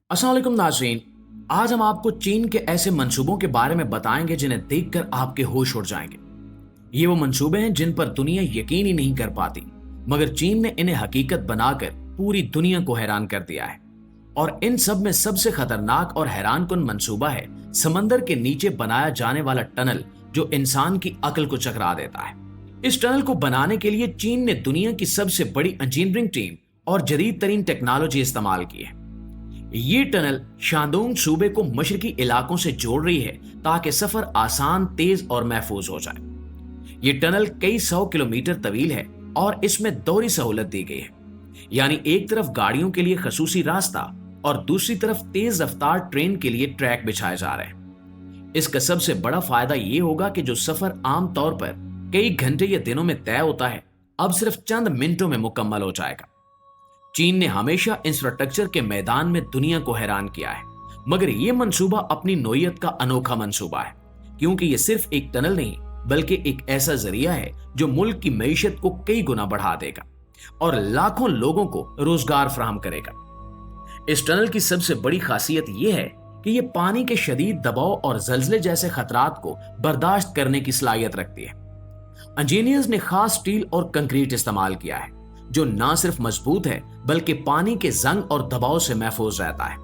अस्सलाम वालेकुम नाज़रीन। आज हम आपको चीन के ऐसे मंसूबों के बारे में बताएंगे जिन्हें देखकर आपके होश उड़ जाएंगे। ये वो मंसूबे हैं जिन पर दुनिया यकीन ही नहीं कर पाती, मगर चीन ने इन्हें हकीकत बनाकर पूरी दुनिया को हैरान कर दिया है। और इन सब में सबसे खतरनाक और हैरानकुन मंसूबा है समंदर के नीचे बनाया जाने वाला टनल, जो इंसान की अक्ल को चकरा देता है। इस टनल को बनाने के लिए चीन ने दुनिया की सबसे बड़ी इंजीनियरिंग टीम और जदीद तरीन टेक्नोलॉजी इस्तेमाल की है। ये टनल शांदोंग सूबे को मशरकी इलाकों से जोड़ रही है ताकि सफर आसान, तेज और महफूज हो जाए। ये टनल कई 100 किलोमीटर तवील है और इसमें दोहरी सहूलत दी गई है, यानी एक तरफ गाड़ियों के लिए खसूसी रास्ता और दूसरी तरफ तेज रफ्तार ट्रेन के लिए ट्रैक बिछाए जा रहे हैं। इसका सबसे बड़ा फायदा ये होगा कि जो सफर आम तौर पर कई घंटे या दिनों में तय होता है, अब सिर्फ चंद मिनटों में मुकम्मल हो जाएगा। चीन ने हमेशा इंफ्रास्ट्रक्चर के मैदान में दुनिया को हैरान किया है, मगर यह मंसूबा अपनी नौइयत का अनोखा मंसूबा है, क्योंकि यह सिर्फ एक टनल नहीं बल्कि एक ऐसा जरिया है जो मुल्क की मईशत को कई गुना बढ़ा देगा और लाखों लोगों को रोजगार फराहम करेगा। इस टनल की सबसे बड़ी खासियत यह है कि यह पानी के शदीद दबाव और जल्जले जैसे खतरात को बर्दाश्त करने की सलाहियत रखती है। इंजीनियर्स ने खास स्टील और कंक्रीट इस्तेमाल किया है, जो ना सिर्फ मजबूत है बल्कि पानी के जंग और दबाव से महफूज रहता है।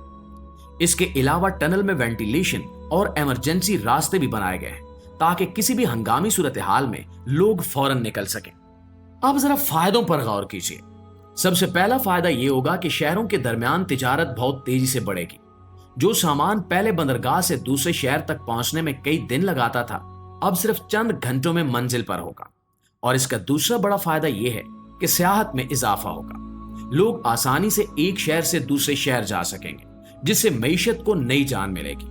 इसके अलावा टनल में वेंटिलेशन और इमरजेंसी रास्ते भी बनाए गए हैं ताकि किसी भी हंगामी सूरत हाल में लोग फौरन निकल सकें। अब जरा फायदों पर गौर कीजिए। सबसे पहला फायदा यह होगा कि शहरों के दरमियान तिजारत बहुत तेजी से बढ़ेगी। जो सामान पहले बंदरगाह से दूसरे शहर तक पहुंचने में कई दिन लगाता था, अब सिर्फ चंद घंटों में मंजिल पर होगा। और इसका दूसरा बड़ा फायदा यह है कि सियाहत में इजाफा होगा। लोग आसानी से एक शहर से दूसरे शहर जा सकेंगे, जिससे मईशत को नई जान मिलेगी।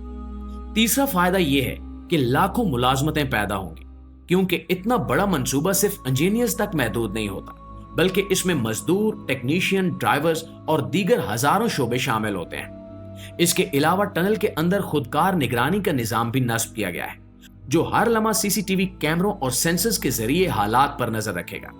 तीसरा फायदा यह है कि लाखों मुलाजमतें पैदा होंगी, क्योंकि इतना बड़ा मंसूबा सिर्फ इंजीनियर्स तक महदूद नहीं होता, बल्कि इसमें मजदूर, टेक्नीशियन, ड्राइवर्स और दीगर हजारों शोबे शामिल होते हैं। इसके अलावा टनल के अंदर खुदकार निगरानी का निजाम भी नस्ब किया गया है, जो हर लम्हा सीसीटीवी कैमरों और सेंसर्स के जरिए हालात पर नजर रखेगा।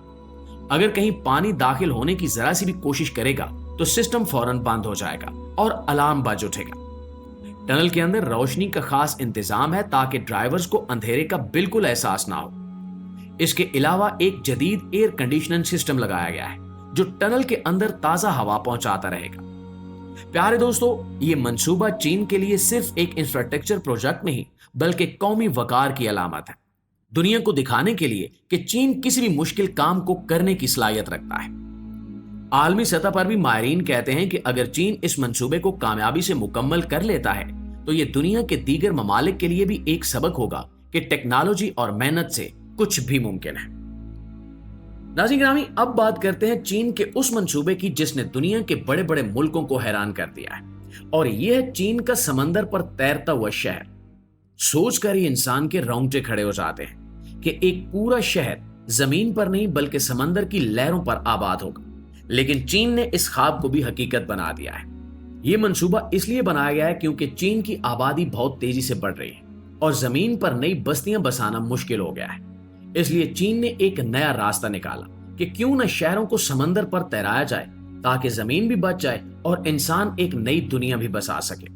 अगर कहीं पानी दाखिल होने की जरा सी भी कोशिश करेगा तो सिस्टम फौरन बंद हो जाएगा और अलार्म बज उठेगा। टनल के अंदर रोशनी का खास इंतजाम है ताकि ड्राइवर्स को अंधेरे का बिल्कुल एहसास ना हो। इसके अलावा एक जदीद एयर कंडीशनिंग सिस्टम लगाया गया है, जो टनल के अंदर ताजा हवा पहुंचाता रहेगा। प्यारे दोस्तों, ये मंसूबा चीन के लिए सिर्फ एक इंफ्रास्ट्रक्चर प्रोजेक्ट नहीं बल्कि कौमी वकार की अलामत है, दुनिया को दिखाने के लिए कि चीन किसी भी मुश्किल काम को करने की सलाहियत रखता है। आलमी सतह पर भी माहिरीन कहते हैं कि अगर चीन इस मंसूबे को कामयाबी से मुकम्मल कर लेता है तो यह दुनिया के दीगर ममालिक के लिए भी एक सबक होगा कि टेक्नोलॉजी और मेहनत से कुछ भी मुमकिन है। नाज़रीन गिरामी, अब बात करते हैं चीन के उस मंसूबे की जिसने दुनिया के बड़े बड़े मुल्कों को हैरान कर दिया है, और यह है चीन का समंदर पर तैरता हुआ शहर। सोचकर ही इंसान के रोंगटे खड़े हो जाते हैं कि एक पूरा शहर जमीन पर नहीं बल्कि समंदर की लहरों पर आबाद होगा। लेकिन चीन ने इस ख्वाब को भी हकीकत बना दिया है। यह मंसूबा इसलिए बनाया गया है क्योंकि चीन की आबादी बहुत तेजी से बढ़ रही है और जमीन पर नई बस्तियां बसाना मुश्किल हो गया है। इसलिए चीन ने एक नया रास्ता निकाला कि क्यों न शहरों को समंदर पर तैराया जाए ताकि जमीन भी बच जाए और इंसान एक नई दुनिया भी बसा सके।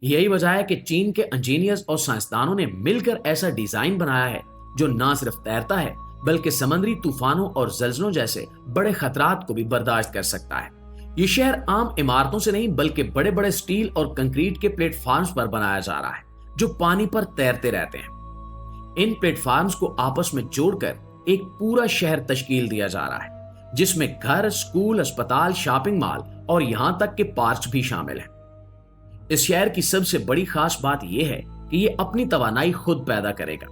यही वजह है कि चीन के इंजीनियर्स और साइंसदानों ने मिलकर ऐसा डिजाइन बनाया है जो ना सिर्फ तैरता है बल्कि समुद्री तूफानों और जल्जलों जैसे बड़े खतरात को भी बर्दाश्त कर सकता है। ये शहर आम इमारतों से नहीं बल्कि बड़े बड़े स्टील और कंक्रीट के प्लेटफॉर्म्स पर बनाया जा रहा है, जो पानी पर तैरते रहते हैं। इन प्लेटफॉर्म्स को आपस में जोड़कर एक पूरा शहर तश्कील दिया जा रहा है, जिसमें घर, स्कूल, अस्पताल, शॉपिंग मॉल और यहां तक के पार्क भी शामिल हैं। इस शहर की सबसे बड़ी खास बात यह है कि यह अपनी तवानाई खुद पैदा करेगा,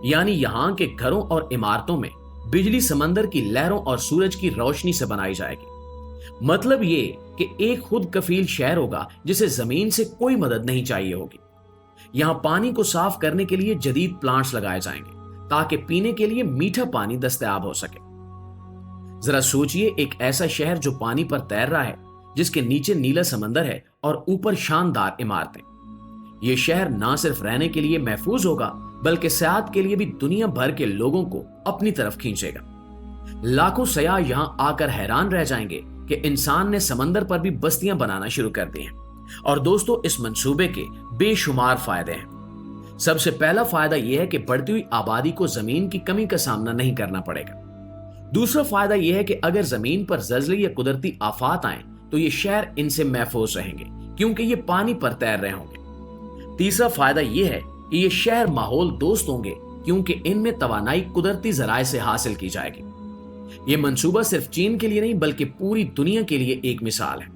यानी यहाँ के घरों और इमारतों में बिजली समंदर की लहरों और सूरज की रोशनी से बनाई जाएगी। मतलब ये कि एक खुद कफील शहर होगा जिसे जमीन से कोई मदद नहीं चाहिए होगी। यहाँ पानी को साफ करने के लिए जदीद प्लांट्स लगाए जाएंगे ताकि पीने के लिए मीठा पानी दस्तयाब हो सके। जरा सोचिए, एक ऐसा शहर जो पानी पर तैर रहा है, जिसके नीचे नीला समंदर है और ऊपर शानदार इमारतें। यह शहर ना सिर्फ रहने के लिए महफूज होगा बल्कि सयाहत के लिए भी दुनिया भर के लोगों को अपनी तरफ खींचेगा। लाखों सयाह यहां आकर हैरान रह जाएंगे कि इंसान ने समंदर पर भी बस्तियां बनाना शुरू कर दी हैं और दोस्तों, इस मंसूबे के बेशुमार फायदे हैं। सबसे पहला फायदा यह है कि बढ़ती हुई आबादी को जमीन की कमी का सामना नहीं करना पड़ेगा। दूसरा फायदा यह है कि अगर जमीन पर जल्जले या कुदरती आफात आए तो ये शहर इनसे महफूज रहेंगे, क्योंकि ये पानी पर तैर रहे होंगे। तीसरा फायदा यह है कि ये शहर माहौल दोस्त होंगे, क्योंकि इनमें तवानाई कुदरती जराए से हासिल की जाएगी। ये मंसूबा सिर्फ चीन के लिए नहीं बल्कि पूरी दुनिया के लिए एक मिसाल है।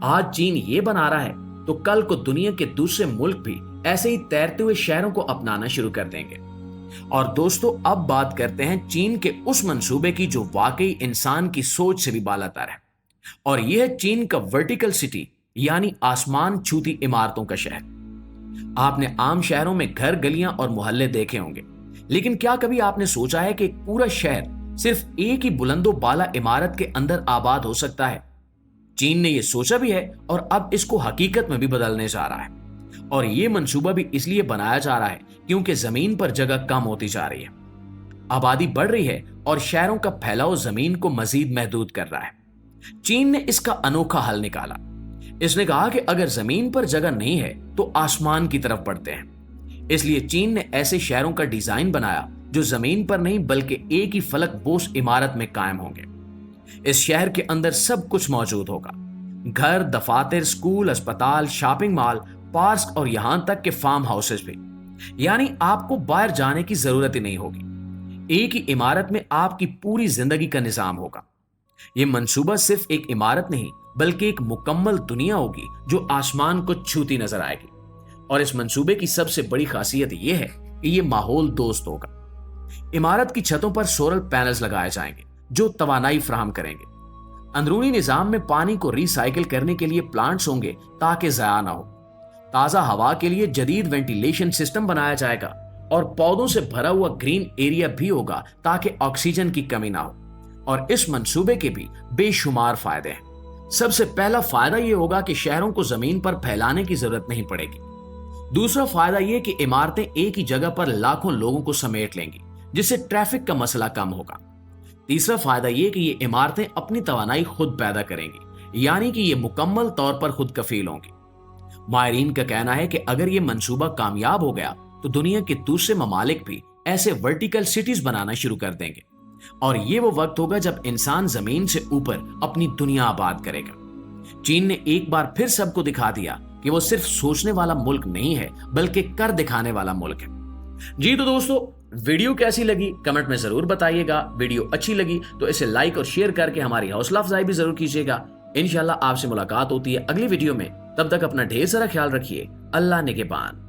आज चीन ये बना रहा है तो कल को दुनिया के दूसरे मुल्क भी ऐसे ही तैरते हुए शहरों को अपनाना शुरू कर देंगे। और दोस्तों, अब बात करते हैं चीन के उस मंसूबे की जो वाकई इंसान की सोच से भी बालातर है, और यह है चीन का वर्टिकल सिटी, यानी आसमान छूती इमारतों का शहर। आपने आम शहरों में घर, गलियां और मोहल्ले देखे होंगे, लेकिन क्या कभी आपने सोचा है कि एक पूरा शहर सिर्फ एक ही बुलंदो बाला इमारत के अंदर आबाद हो सकता है? चीन ने यह सोचा भी है और अब इसको हकीकत में भी बदलने जा रहा है। और यह मंसूबा भी इसलिए बनाया जा रहा है क्योंकि जमीन पर जगह कम होती जा रही है, आबादी बढ़ रही है और शहरों का फैलाव जमीन को मजीद महदूद कर रहा है। चीन ने इसका अनोखा हल निकाला। इसने कहा कि अगर जमीन पर जगह नहीं है तो आसमान की तरफ बढ़ते हैं। इसलिए चीन ने ऐसे शहरों का डिजाइन बनाया जो जमीन पर नहीं बल्कि एक ही फलक बोस इमारत में कायम होंगे। इस शहर के अंदर सब कुछ मौजूद होगा, घर, दफातर, स्कूल, अस्पताल, शॉपिंग मॉल, पार्क और यहां तक के फार्म हाउसेस भी। यानी आपको बाहर जाने की जरूरत ही नहीं होगी। एक ही इमारत में आपकी पूरी जिंदगी का निजाम होगा। यह मंसूबा सिर्फ एक इमारत नहीं बल्कि एक मुकम्मल दुनिया होगी जो आसमान को छूती नजर आएगी। और इस मंसूबे की सबसे बड़ी खासियत यह है कि यह माहौल दोस्त होगा। इमारत की छतों पर सोलर पैनल्स लगाए जाएंगे जो तवानाई फराहम करेंगे। अंदरूनी निजाम में पानी को रिसाइकिल करने के लिए प्लांट्स होंगे ताकि ज़ाया ना हो। ताज़ा हवा के लिए जदीद वेंटिलेशन सिस्टम बनाया जाएगा और पौधों से भरा हुआ ग्रीन एरिया भी होगा ताकि ऑक्सीजन की कमी ना हो। और इस मंसूबे के भी बेशुमार फायदे हैं। सबसे पहला फायदा यह होगा कि शहरों को जमीन पर फैलाने की जरूरत नहीं पड़ेगी। दूसरा फायदा यह कि इमारतें एक ही जगह पर लाखों लोगों को समेट लेंगी, जिससे ट्रैफिक का मसला कम होगा। तीसरा फायदा यह कि ये इमारतें अपनी तवानाई खुद पैदा करेंगी, यानी कि ये मुकम्मल तौर पर खुद कफील होंगी। माहिरीन का कहना है कि अगर ये मंसूबा कामयाब हो गया तो दुनिया के दूसरे ममालिक भी ऐसे वर्टिकल सिटीज बनाना शुरू कर देंगे। और ये वो वक्त होगा जब इंसान जमीन से ऊपर अपनी दुनिया आबाद करेगा। चीन ने एक बार फिर सबको दिखा दिया कि वो सिर्फ सोचने वाला मुल्क नहीं है बल्कि कर दिखाने वाला मुल्क है। जी तो दोस्तों, वीडियो कैसी लगी कमेंट में जरूर बताइएगा। वीडियो अच्छी लगी तो इसे लाइक और शेयर करके हमारी हौसला अफजाई भी जरूर कीजिएगा। इंशाल्लाह आपसे मुलाकात होती है अगली वीडियो में। तब तक अपना ढेर सारा ख्याल रखिए। अल्लाह निगहबान।